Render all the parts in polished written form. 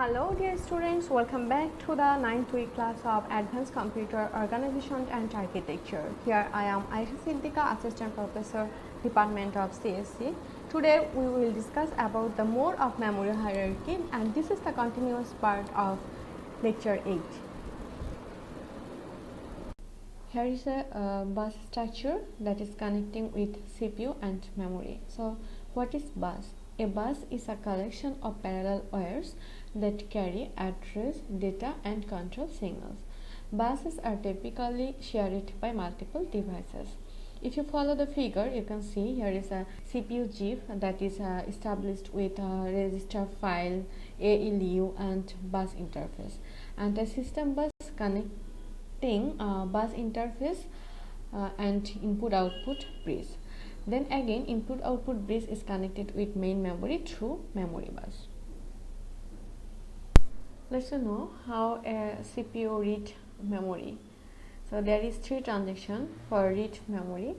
Hello dear students, welcome back to the 9th week class of Advanced Computer Organization and Architecture. Here I am Aisha Siddika, Assistant Professor, Department of CSC. Today we will discuss about the mode of memory hierarchy, and this is the continuous part of lecture 8. Here is a bus structure that is connecting with CPU and memory. So what is bus? A bus is a collection of parallel wires that carry address, data and control signals. Buses are typically shared by multiple devices. If you follow the figure, you can see here is a CPU chip that is established with a register file, ALU and bus interface, and a system bus connecting bus interface and input-output bridge. Then again, input-output bridge is connected with main memory through memory bus. Let's know how a CPU read memory. So there is 3 transactions for read memory.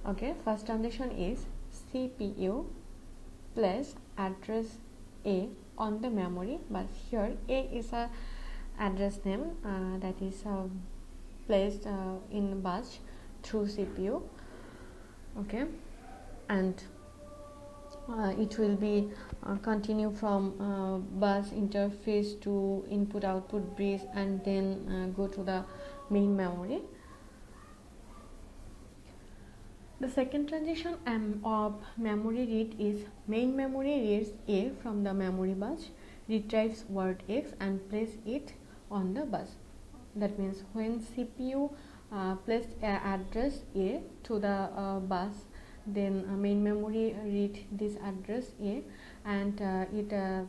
Okay, first transaction is CPU place address A on the memory bus. Here A is a address name that is placed in bus through CPU. Okay, and it will be continue from bus interface to input output bridge and then go to the main memory. The second transaction of memory read is main memory reads A from the memory bus, retrieves word X and place it on the bus. That means when CPU placed address A to the bus, then main memory read this address A and it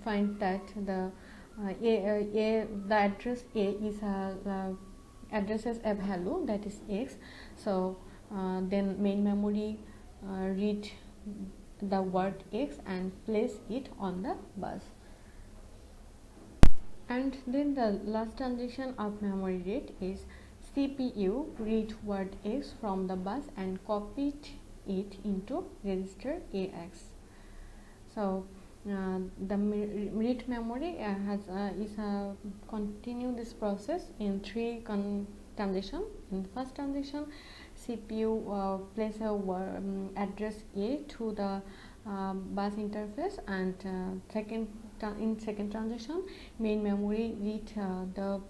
finds that the address A is addresses a value that is X. So then main memory read the word X and place it on the bus. And then the last transaction of memory read is CPU read word X from the bus and copied it into register AX. So the read memory continue this process in 3 transition. In the first transition, CPU place a address A to the bus interface, and in second transition, main memory read the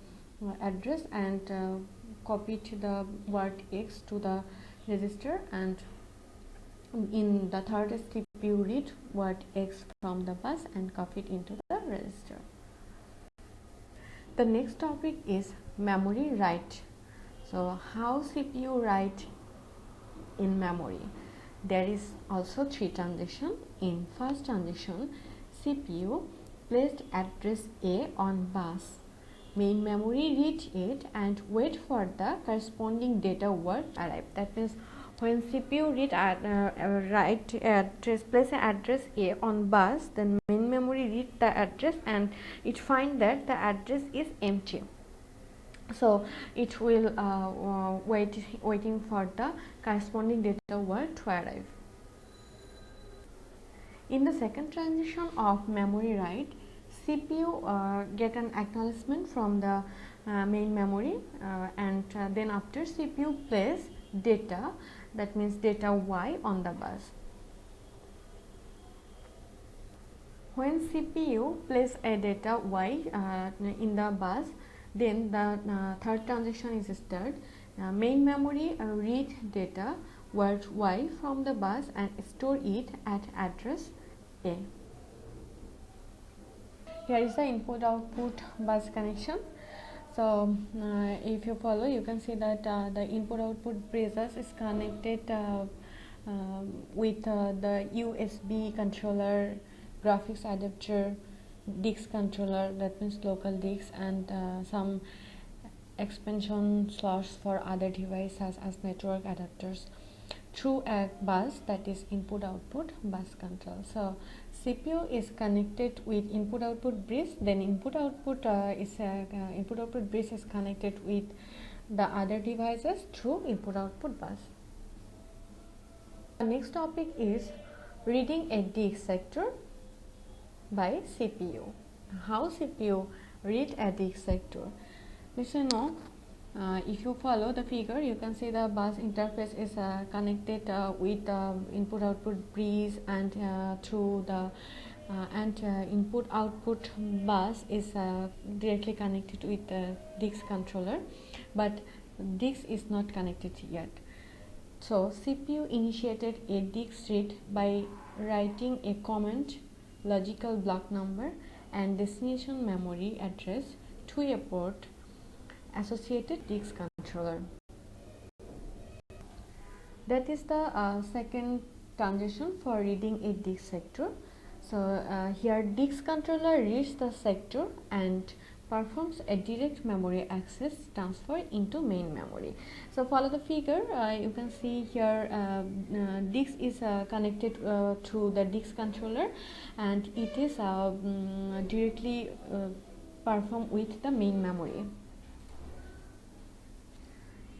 address and copied the word X to the register, and in the third CPU read word X from the bus and copied into the register. The next topic is memory write. So how CPU write in memory? There is also 3 transactions. In first transaction, CPU placed address A on bus. Main memory read it and wait for the corresponding data word arrive. That means when CPU read write address, place an address A on bus, then main memory read the address and it find that the address is empty. So it will waiting for the corresponding data word to arrive. In the second transition of memory write, CPU get an acknowledgement from the main memory and then after CPU place data, that means data Y on the bus. When CPU place a data Y in the bus, then the third transaction is started. Main memory read data word Y from the bus and store it at address A. Here is the input output bus connection. So if you follow, you can see that the input output bridges is connected with the USB controller, graphics adapter, disk controller, that means local disks, and some expansion slots for other devices as network adapters through a bus, that is input output bus control. So CPU is connected with input output bridge, then input output bridge is connected with the other devices through input output bus. The next topic is reading a disk sector. by CPU. How CPU read a disk sector? Let you know. If you follow the figure, you can see the bus interface is connected with input output bridge, and through the input output bus is directly connected with the disk controller, but disk is not connected yet. So CPU initiated a disk read by writing a comment, logical block number and destination memory address to a port associated disk controller. That is the second transition for reading a disk sector. So here disk controller reads the sector and performs a direct memory access transfer into main memory. So follow the figure. You can see here disk is connected through the disk controller, and it is directly performed with the main memory.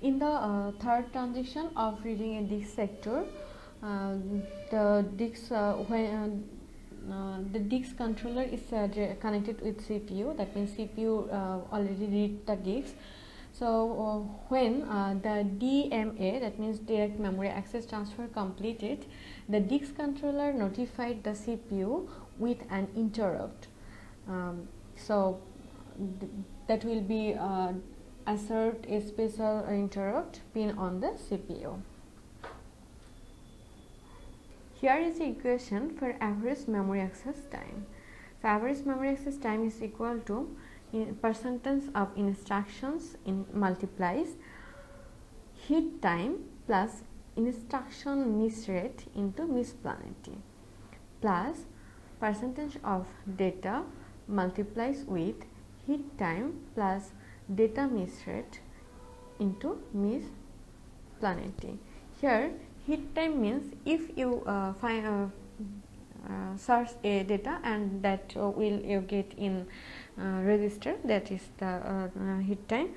In the third transition of reading a disk sector, the disk the disk controller is connected with CPU. That means CPU already read the disk. So when the DMA, that means direct memory access transfer, completed, the disk controller notified the CPU with an interrupt. That will be assert a special interrupt pin on the CPU. Here is the equation for average memory access time. So average memory access time is equal to percentage of instructions in multiplies hit time plus instruction miss rate into missplanity plus percentage of data multiplies with hit time plus data miss rate into missplanity. Here hit time means if you search a data and that will you get in register, that is the hit time,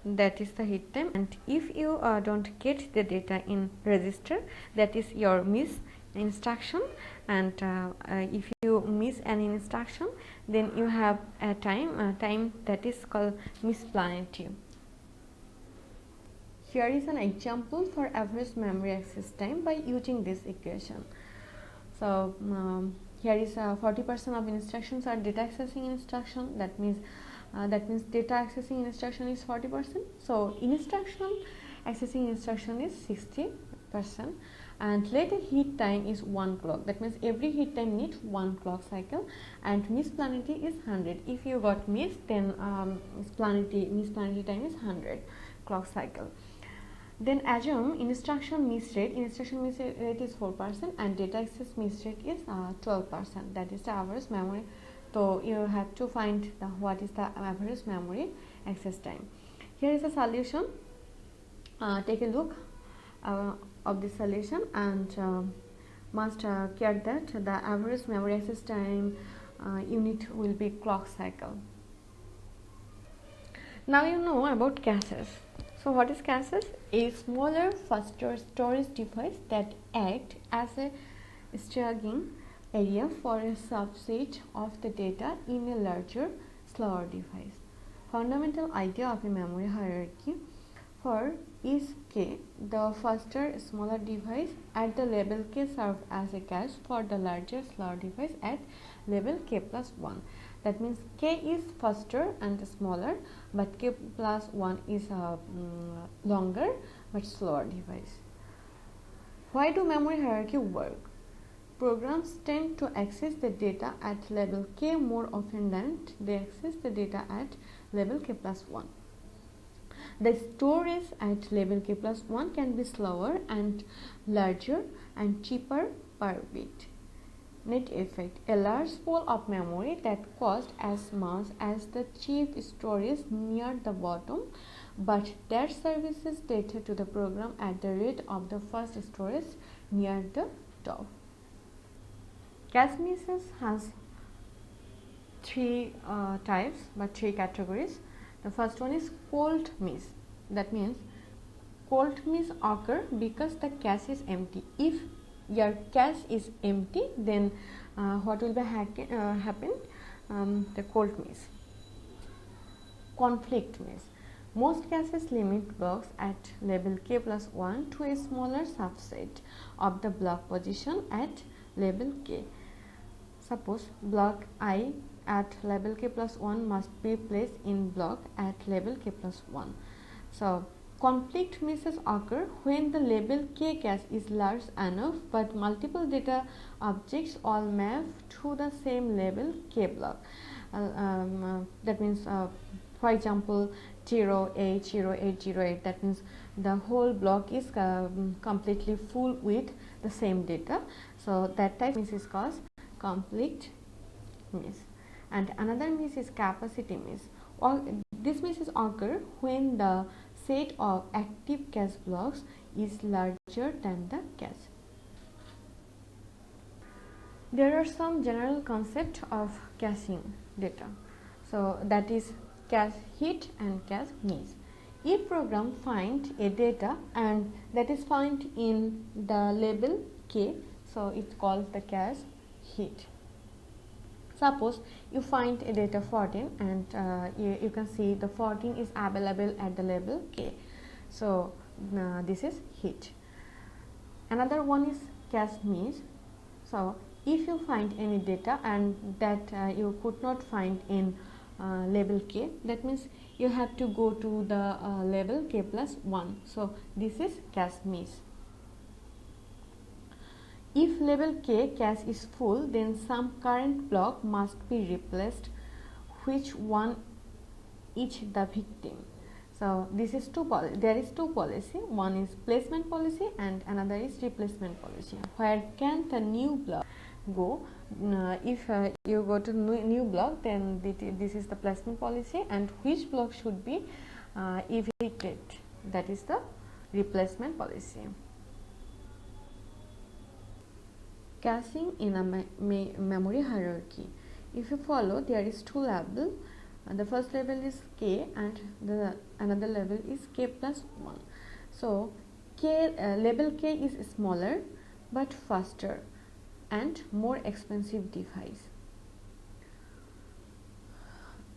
that is the hit time. And if you don't get the data in register, that is your miss instruction. And if you miss an instruction, then you have a time that is called missplanity. Here is an example for average memory access time by using this equation. So here is 40% of instructions are data accessing instruction. That means data accessing instruction is 40%. So instruction accessing instruction is 60%, and later hit time is 1 clock. That means every hit time needs 1 clock cycle, and missplanity is 100. If you got missed, then missplanity time is 100 clock cycle. Then assume instruction miss rate is 4% and data access miss rate is 12%. That is the average memory. So you have to find what is the average memory access time. Here is a solution. Take a look of the solution, and must care that the average memory access time unit will be clock cycle. Now you know about caches. So what is caches? A smaller, faster storage device that acts as a staging area for a subset of the data in a larger, slower device. Fundamental idea of a memory hierarchy: for each k, the faster, smaller device at the level k serves as a cache for the larger, slower device at level k plus 1. That means k is faster and smaller, but k plus 1 is longer but slower device. Why do memory hierarchy work? Programs tend to access the data at level k more often than they access the data at level k plus 1. The storage at level k plus 1 can be slower and larger and cheaper per bit. Net effect: a large pool of memory that costs as much as the cheap storage near the bottom, but that services data to the program at the rate of the first storage near the top. Cache misses has three types, but three categories. The first one is cold miss. That means cold miss occur because the cache is empty. If your cache is empty, then what will be happen? The cold means conflict means most caches limit blocks at label k plus 1 to a smaller subset of the block position at label k. Suppose block I at label k plus 1 must be placed in block at label k plus 1. So conflict misses occur when the label k cache is large enough but multiple data objects all map to the same label k block. That means for example 080808, that means the whole block is completely full with the same data. So that type miss is called conflict miss. And another miss is capacity miss. This misses occur when the set of active cache blocks is larger than the cache. There are some general concepts of caching data. So that is cache hit and cache miss. If program find a data and that is found in the label k, so it's called the cache hit. Suppose you find a data 14 and you can see the 14 is available at the label k. So this is hit. Another one is cache miss. So if you find any data and that you could not find in label k, that means you have to go to the label k plus 1. So this is cache miss. If label k cache is full, then some current block must be replaced, which one each the victim. So this is there is two policy. One is placement policy and another is replacement policy. Where can the new block go? If you go to new block, then this is the placement policy, and which block should be evicted, that is the replacement policy. Caching in a memory hierarchy. If you follow, there is two levels. The first level is k and the another level is k plus 1. So label k is smaller but faster and more expensive device.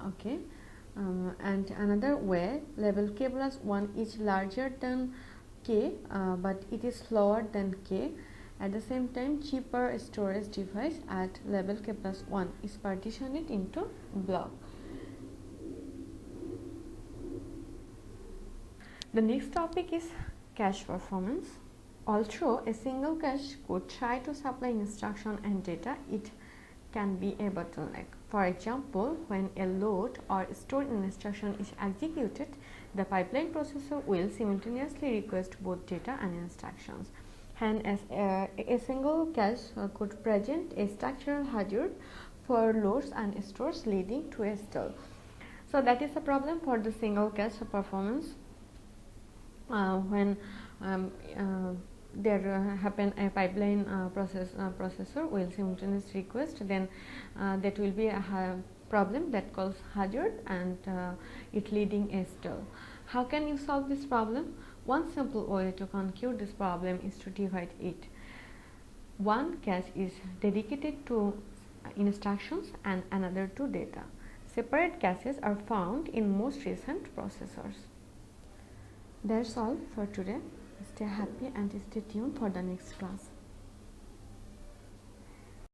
Okay, and another way, label k plus 1 is larger than k but it is slower than k. At the same time, cheaper storage device at label k plus 1 is partitioned into block. The next topic is cache performance. Although a single cache could try to supply instruction and data, it can be a bottleneck. For example, when a load or store instruction is executed, the pipeline processor will simultaneously request both data and instructions. And as a single cache could present a structural hazard for loads and stores, leading to a stall. So that is a problem for the single cache performance. When there happen a pipeline processor will simultaneously request, then that will be a problem that calls hazard and it leading a stall. How can you solve this problem? One simple way to conquer this problem is to divide it. One cache is dedicated to instructions and another to data. Separate caches are found in most recent processors. That's all for today. Stay happy and stay tuned for the next class.